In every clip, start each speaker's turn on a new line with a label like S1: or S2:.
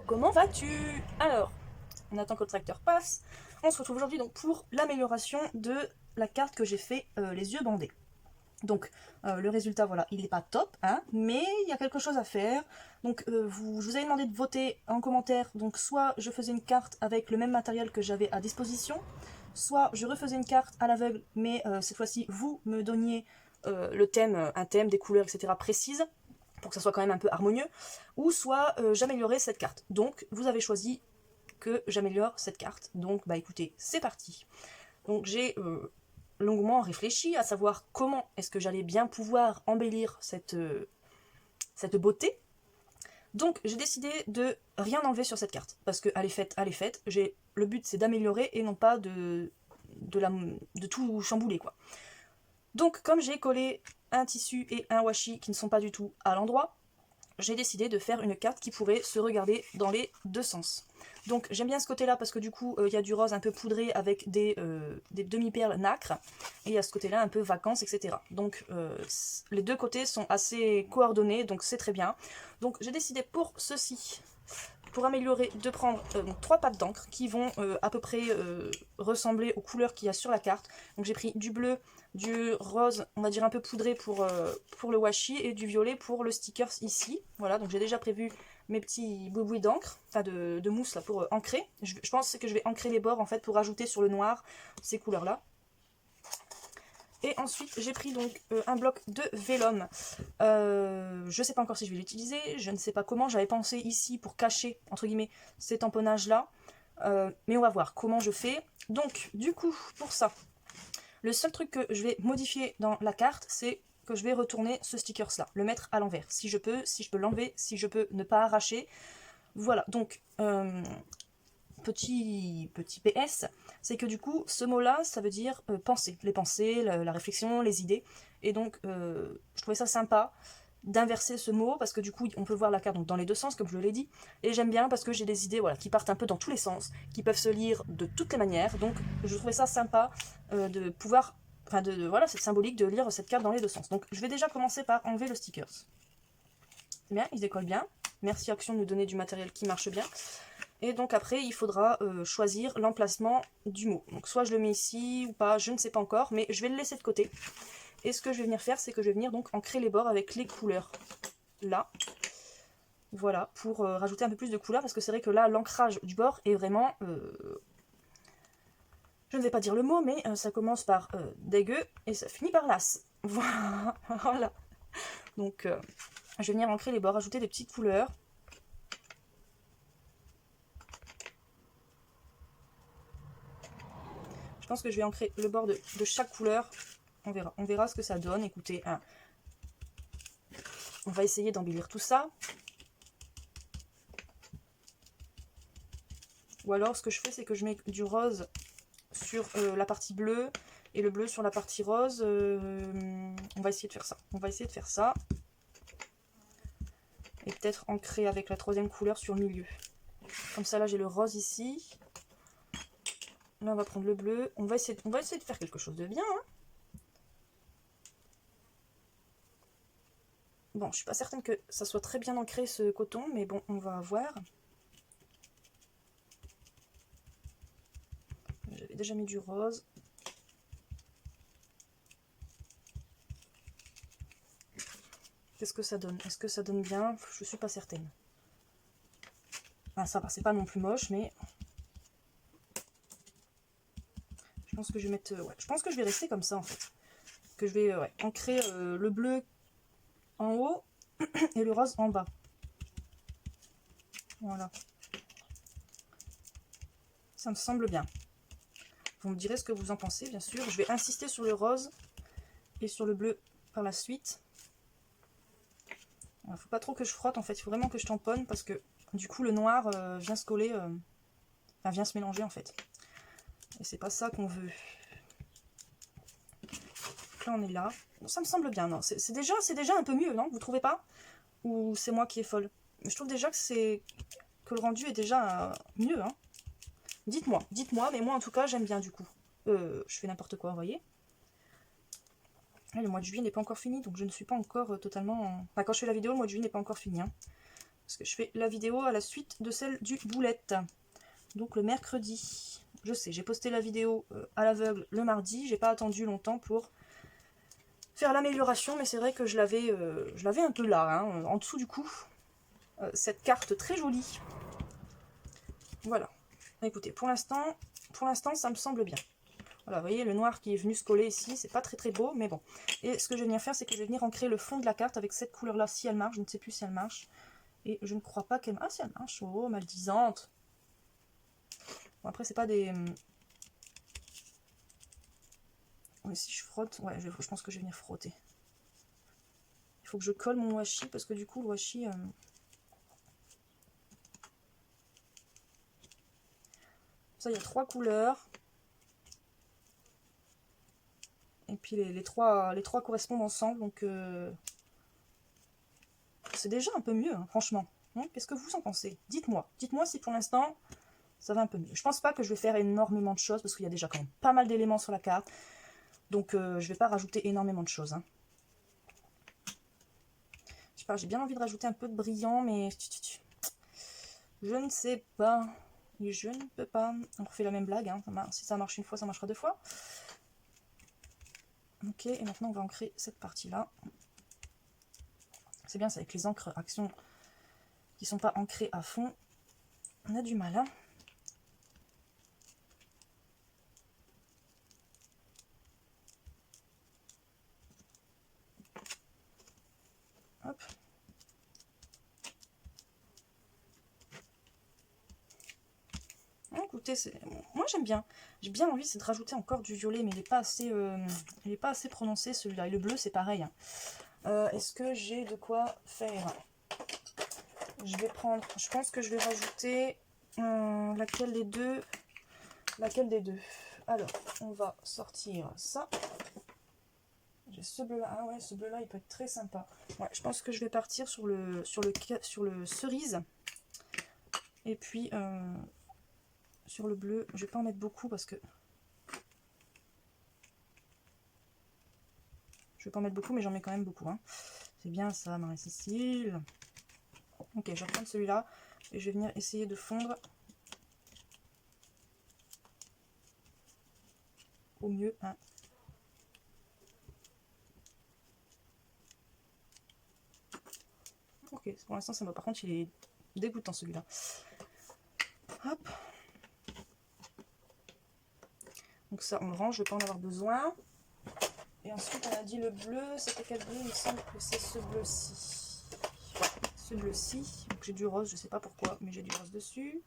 S1: comment vas-tu? Alors, on attend que le tracteur passe. On se retrouve aujourd'hui donc pour l'amélioration de la carte que j'ai fait les yeux bandés. Donc le résultat, voilà, il n'est pas top, hein, mais il y a quelque chose à faire. Donc je vous avais demandé de voter en commentaire. Donc soit je faisais une carte avec le même matériel que j'avais à disposition, soit je refaisais une carte à l'aveugle, mais cette fois-ci vous me donniez le thème, un thème, des couleurs, etc. précises, pour que ça soit quand même un peu harmonieux, ou soit j'améliorais cette carte. Donc vous avez choisi que j'améliore cette carte. Donc bah écoutez, c'est parti. Donc j'ai longuement réfléchi à savoir comment est-ce que j'allais bien pouvoir embellir cette beauté. Donc j'ai décidé de rien enlever sur cette carte, parce qu'elle est faite, elle est faite. Le but c'est d'améliorer et non pas de tout chambouler quoi. Donc comme j'ai collé un tissu et un washi qui ne sont pas du tout à l'endroit, j'ai décidé de faire une carte qui pourrait se regarder dans les deux sens. Donc j'aime bien ce côté-là parce que du coup il y a du rose un peu poudré avec des demi-perles nacre, et il y a ce côté-là un peu vacances, etc. Donc les deux côtés sont assez coordonnés, donc c'est très bien. Donc j'ai décidé pour ceci, pour améliorer, de prendre donc 3 pattes d'encre qui vont à peu près ressembler aux couleurs qu'il y a sur la carte. Donc j'ai pris du bleu, du rose, on va dire un peu poudré pour le washi, et du violet pour le sticker ici. Voilà, donc j'ai déjà prévu mes petits boubouis d'encre, enfin de mousse là pour ancrer. Je pense que je vais ancrer les bords en fait pour ajouter sur le noir ces couleurs là. Et ensuite j'ai pris donc un bloc de vélum. Je ne sais pas encore si je vais l'utiliser, je ne sais pas comment. J'avais pensé ici pour cacher entre guillemets ces tamponnages là, mais on va voir comment je fais. Donc du coup pour ça, le seul truc que je vais modifier dans la carte, c'est que je vais retourner ce sticker là, le mettre à l'envers si je peux l'enlever, si je peux ne pas arracher. Voilà, donc petit PS, c'est que du coup ce mot là ça veut dire penser, les pensées, la réflexion, les idées, et donc je trouvais ça sympa d'inverser ce mot parce que du coup on peut voir la carte donc dans les deux sens comme je l'ai dit, et j'aime bien parce que j'ai des idées voilà qui partent un peu dans tous les sens, qui peuvent se lire de toutes les manières, donc je trouvais ça sympa de pouvoir, enfin voilà, c'est symbolique de lire cette carte dans les deux sens. Donc je vais déjà commencer par enlever le stickers. C'est bien, il se décolle bien, merci Action de nous donner du matériel qui marche bien. Et donc après, il faudra choisir l'emplacement du mot. Donc soit je le mets ici ou pas, je ne sais pas encore, mais je vais le laisser de côté. Et ce que je vais venir faire, c'est que je vais venir donc ancrer les bords avec les couleurs. Là. Voilà, pour rajouter un peu plus de couleurs, parce que c'est vrai que là, l'ancrage du bord est vraiment... je ne vais pas dire le mot, mais ça commence par dégueu et ça finit par las. Voilà. Donc, je vais venir ancrer les bords, rajouter des petites couleurs. Je pense que je vais ancrer le bord de chaque couleur. On verra ce que ça donne. Écoutez, hein. On va essayer d'embellir tout ça. Ou alors, ce que je fais, c'est que je mets du rose sur la partie bleue et le bleu sur la partie rose. On va essayer de faire ça. On va essayer de faire ça. Et peut-être ancrer avec la troisième couleur sur le milieu. Comme ça, là, j'ai le rose ici. Là, on va prendre le bleu. On va essayer de faire quelque chose de bien. Hein. Bon, je suis pas certaine que ça soit très bien ancré ce coton, mais bon, on va voir. J'avais déjà mis du rose. Qu'est-ce que ça donne? Est-ce que ça donne bien? Je suis pas certaine. Ah, ça va, c'est pas non plus moche, mais... Je pense que je vais mettre... ouais, je pense que je vais rester comme ça, en fait. Que je vais ancrer le bleu en haut et le rose en bas. Voilà. Ça me semble bien. Vous me direz ce que vous en pensez, bien sûr. Je vais insister sur le rose et sur le bleu par la suite. Il ne faut pas trop que je frotte, en fait. Il faut vraiment que je tamponne parce que, du coup, le noir vient se coller... enfin, vient se mélanger, en fait. Et c'est pas ça qu'on veut. Donc là, on est là. Bon, ça me semble bien, non. C'est déjà un peu mieux, non? Vous trouvez pas? Ou c'est moi qui est folle? Je trouve déjà que le rendu est déjà mieux, hein. Dites-moi, mais moi en tout cas j'aime bien du coup. Je fais n'importe quoi, vous voyez. Là, le mois de juillet n'est pas encore fini, donc je ne suis pas encore totalement... Enfin, quand je fais la vidéo, le mois de juillet n'est pas encore fini. Hein. parce que je fais la vidéo à la suite de celle du boulette. Donc le mercredi. Je sais, j'ai posté la vidéo à l'aveugle le mardi, j'ai pas attendu longtemps pour faire l'amélioration, mais c'est vrai que je l'avais un peu là, hein, en dessous du cou. Cette carte très jolie. Voilà. Écoutez, pour l'instant, ça me semble bien. Voilà, vous voyez le noir qui est venu se coller ici, c'est pas très très beau, mais bon. Et ce que je vais venir faire, c'est que je vais venir ancrer le fond de la carte avec cette couleur-là, si elle marche. Je ne sais plus si elle marche. Et je ne crois pas qu'elle... Ah, si elle marche, oh, maldisante. Bon, après, c'est pas des... Mais si je frotte, ouais, je pense que je vais venir frotter. Il faut que je colle mon washi, parce que du coup, le washi... Ça, il y a 3 couleurs. Et puis les trois correspondent ensemble, donc c'est déjà un peu mieux, hein, franchement. Qu'est-ce que vous en pensez? Dites-moi si pour l'instant ça va un peu mieux. Je pense pas que je vais faire énormément de choses, parce qu'il y a déjà quand même pas mal d'éléments sur la carte, donc je vais pas rajouter énormément de choses. Hein. Je sais pas, j'ai bien envie de rajouter un peu de brillant, mais je ne sais pas. Et je ne peux pas. On refait la même blague, hein. Si ça marche une fois, ça marchera 2 fois. Ok, et maintenant on va ancrer cette partie-là. C'est bien, c'est avec les encres actions qui sont pas ancrées à fond. On a du mal, hein. Hop. Écoutez, moi j'aime bien. J'ai bien envie de rajouter encore du violet, mais il n'est pas assez prononcé celui-là. Et le bleu c'est pareil. Hein. Est-ce que j'ai de quoi faire? Je vais prendre, je pense que je vais rajouter laquelle des deux? Alors, on va sortir ça. J'ai ce bleu-là. Ah ouais, ce bleu-là, il peut être très sympa. Ouais, je pense que je vais partir sur le cerise. Et puis, sur le bleu, je vais pas en mettre beaucoup parce que... Je vais pas en mettre beaucoup, mais j'en mets quand même beaucoup. Hein. C'est bien ça, Marie-Cécile. Ok, je vais reprendre celui-là. Et je vais venir essayer de fondre au mieux. Hein. Ok, pour l'instant ça va. Par contre, il est dégoûtant celui-là. Hop. Donc ça, on le range, je ne vais pas en avoir besoin. Et ensuite, on a dit le bleu. C'était quel bleu? Il me semble que c'est ce bleu-ci. Ouais, ce bleu-ci. Donc j'ai du rose, je ne sais pas pourquoi, mais j'ai du rose dessus.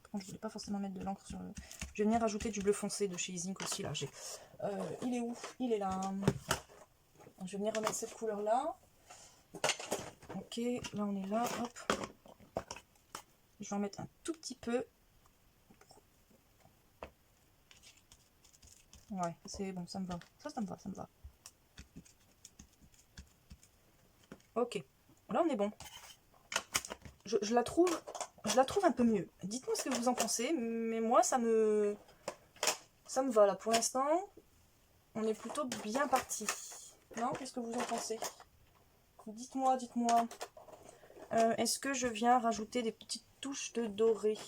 S1: Par contre, je ne voulais pas forcément mettre de l'encre sur le... Je vais venir rajouter du bleu foncé de chez Isink aussi. Là, il est où? Il est là. Je vais venir remettre cette couleur-là. Ok, là on est là. Hop. Je vais en mettre un tout petit peu. Ouais, c'est bon, ça me va. Ça me va, ça me va. Ok, là on est bon. Je la trouve un peu mieux. Dites-moi ce que vous en pensez, mais moi ça me va là. Pour l'instant, on est plutôt bien parti. Non, qu'est-ce que vous en pensez? Dites-moi. Est-ce que je viens rajouter des petites touches de doré?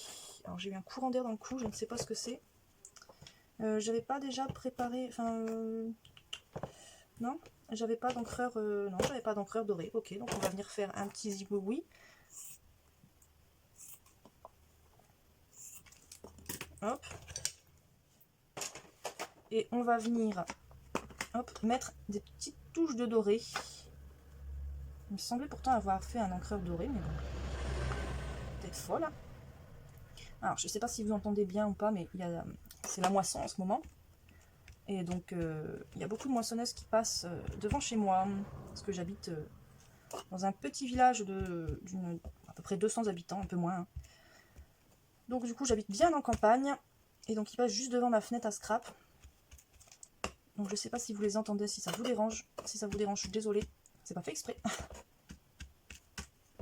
S1: Alors j'ai eu un courant d'air dans le cou, je ne sais pas ce que c'est. J'avais pas déjà préparé, enfin non, j'avais pas d'encreur, non, j'avais pas d'encreur doré. Ok, donc on va venir faire un petit zigouigoui. Hop. Et on va venir, hop, mettre des petites touches de doré. Il me semblait pourtant avoir fait un encreur doré, mais bon, peut-être folle. Hein. Alors je sais pas si vous entendez bien ou pas, mais c'est la moisson en ce moment. Et donc, il y a beaucoup de moissonneuses qui passent devant chez moi, parce que j'habite dans un petit village d'une à peu près 200 habitants, un peu moins. Hein. Donc du coup, j'habite bien en campagne, et donc ils passent juste devant ma fenêtre à scrap. Donc je sais pas si vous les entendez, si ça vous dérange. Si ça vous dérange, je suis désolée, c'est pas fait exprès.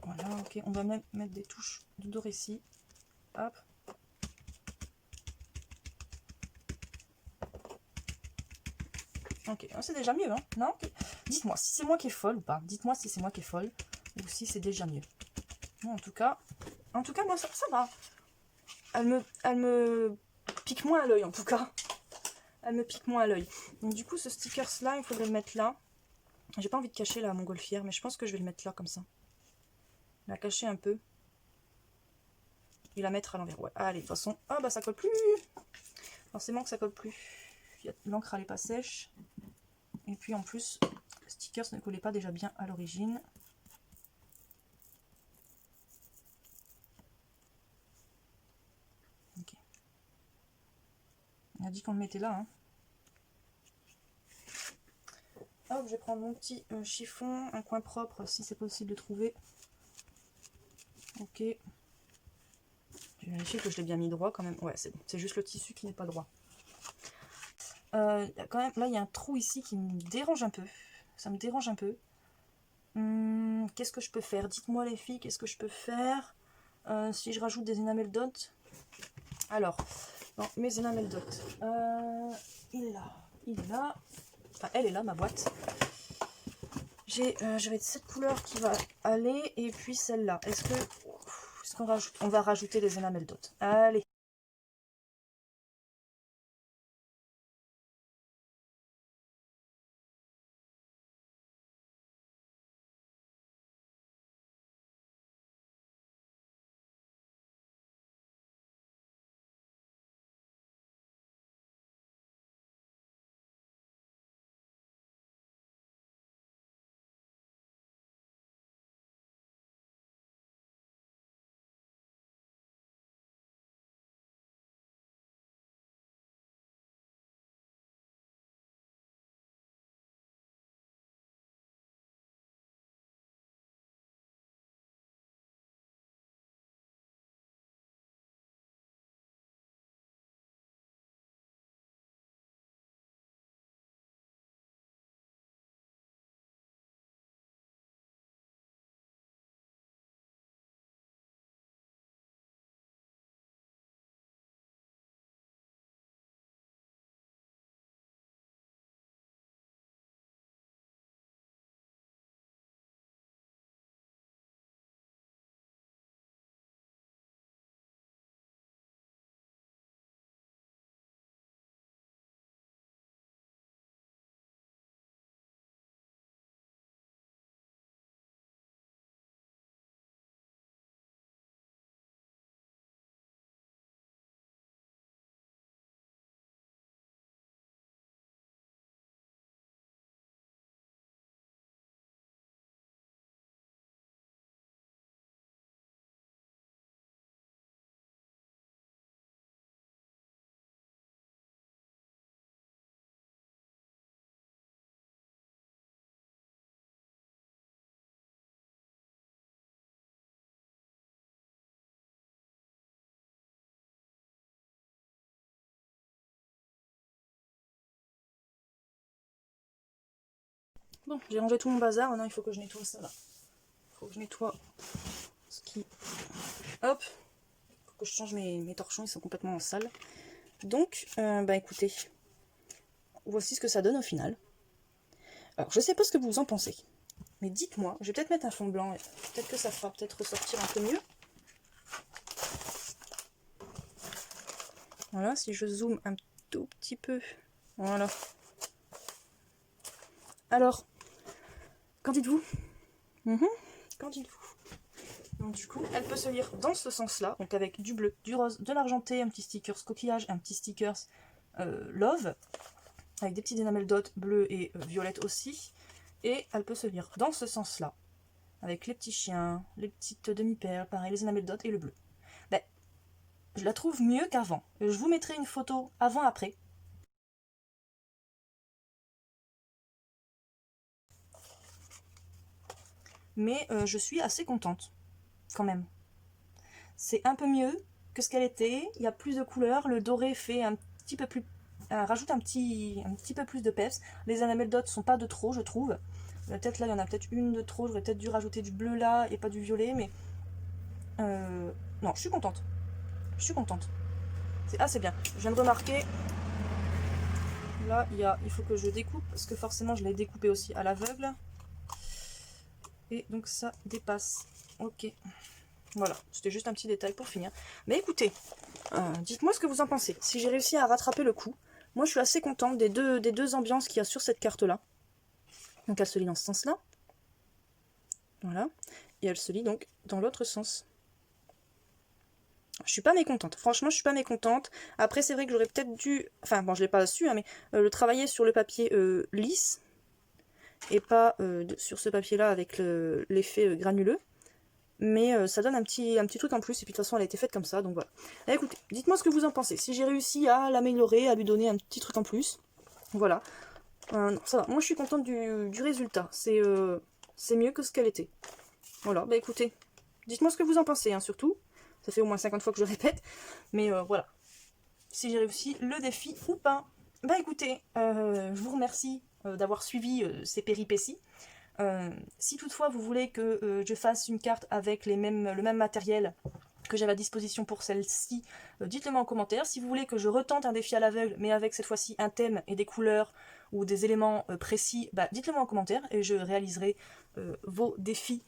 S1: Voilà, ok, on va même mettre des touches de doré ici. Hop. Ok, c'est déjà mieux, hein. Non? Dites-moi si c'est moi qui est folle ou pas. Dites-moi si c'est moi qui est folle ou si c'est déjà mieux. Bon, en tout cas, moi, ça va. Elle me pique moins à l'œil, en tout cas. Elle me pique moins à l'œil. Donc, du coup, ce stickers-là, il faudrait le mettre là. J'ai pas envie de cacher la montgolfière, mais je pense que je vais le mettre là, comme ça. La cacher un peu. Et la mettre à l'envers. Ouais, allez, de toute façon. Ah, bah, ça colle plus. Forcément que ça colle plus. L'encre, elle est pas sèche. Et puis, en plus, le stickers ne collait pas déjà bien à l'origine. Ok. On a dit qu'on le mettait là, hein. Hop, je vais prendre mon petit chiffon, un coin propre si c'est possible de trouver. Ok. Je vais vérifier que je l'ai bien mis droit quand même. Ouais, c'est bon. C'est juste le tissu qui n'est pas droit. Quand même, là, il y a un trou ici qui me dérange un peu. Ça me dérange un peu. Qu'est-ce que je peux faire? Dites-moi les filles, qu'est-ce que je peux faire si je rajoute des enamel dots? Alors, bon, mes enamel dots. Il est là. Il est là. Enfin, elle est là, ma boîte. J'avais cette couleur qui va aller et puis celle-là. Est-ce qu'on on va rajouter des enamel dots? Allez. Bon, j'ai rangé tout mon bazar. Maintenant, il faut que je nettoie ça là. Il faut que je nettoie ce qui... Hop. Il faut que je change mes torchons. Ils sont complètement sales. Donc, bah écoutez. Voici ce que ça donne au final. Alors, je sais pas ce que vous en pensez. Mais dites-moi. Je vais peut-être mettre un fond blanc. Peut-être que ça fera peut-être ressortir un peu mieux. Voilà, si je zoome un tout petit peu. Voilà. Alors, qu'en dites-vous? Qu'en dites-vous? Donc du coup, elle peut se lire dans ce sens-là, donc avec du bleu, du rose, de l'argenté, un petit stickers coquillage, un petit stickers love, avec des petits enamel dots bleu et violette aussi. Et elle peut se lire dans ce sens-là, avec les petits chiens, les petites demi-perles, pareil, les enamel dots et le bleu. Ben, je la trouve mieux qu'avant. Je vous mettrai une photo avant-après. Mais je suis assez contente, quand même. C'est un peu mieux que ce qu'elle était. Il y a plus de couleurs. Le doré fait un petit peu plus... rajoute un petit peu plus de peps. Les enamel dots sont pas de trop, je trouve. Peut-être là, il y en a peut-être une de trop. J'aurais peut-être dû rajouter du bleu là et pas du violet. Mais non, je suis contente. Je suis contente. C'est assez bien. Je viens de remarquer là, il faut que je découpe, parce que forcément je l'ai découpé aussi à l'aveugle. Et donc ça dépasse. Ok. Voilà, c'était juste un petit détail pour finir. Mais écoutez, dites-moi ce que vous en pensez. Si j'ai réussi à rattraper le coup, moi je suis assez contente des deux ambiances qu'il y a sur cette carte-là. Donc elle se lit dans ce sens-là. Voilà. Et elle se lit donc dans l'autre sens. Je suis pas mécontente. Franchement, je suis pas mécontente. Après, c'est vrai que j'aurais peut-être dû... Enfin, bon, je l'ai pas su, hein, mais le travailler sur le papier lisse. Et pas sur ce papier-là avec l'effet granuleux. Mais ça donne un petit truc en plus, et puis de toute façon elle a été faite comme ça, donc voilà. Et écoutez, dites-moi ce que vous en pensez, si j'ai réussi à l'améliorer, à lui donner un petit truc en plus. Voilà. Non, ça va, moi je suis contente du résultat, c'est mieux que ce qu'elle était. Voilà, bah écoutez, dites-moi ce que vous en pensez, hein, surtout. Ça fait au moins 50 fois que je le répète, mais voilà. Si j'ai réussi le défi ou pas. Bah écoutez, je vous remercie d'avoir suivi ces péripéties. Si toutefois vous voulez que je fasse une carte avec le même matériel que j'avais à disposition pour celle-ci, dites-le moi en commentaire. Si vous voulez que je retente un défi à l'aveugle, mais avec cette fois-ci un thème et des couleurs ou des éléments précis, bah, dites-le moi en commentaire et je réaliserai vos défis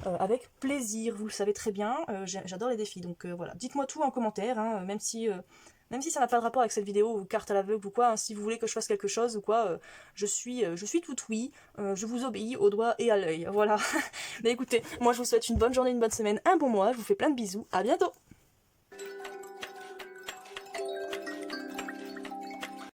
S1: avec plaisir. Vous le savez très bien, j'adore les défis, donc voilà. Dites-moi tout en commentaire, hein, même si ça n'a pas de rapport avec cette vidéo ou carte à l'aveugle ou quoi, hein, si vous voulez que je fasse quelque chose ou quoi, je suis tout oui, je vous obéis au doigt et à l'œil, voilà. Mais écoutez, moi je vous souhaite une bonne journée, une bonne semaine, un bon mois, je vous fais plein de bisous, à bientôt.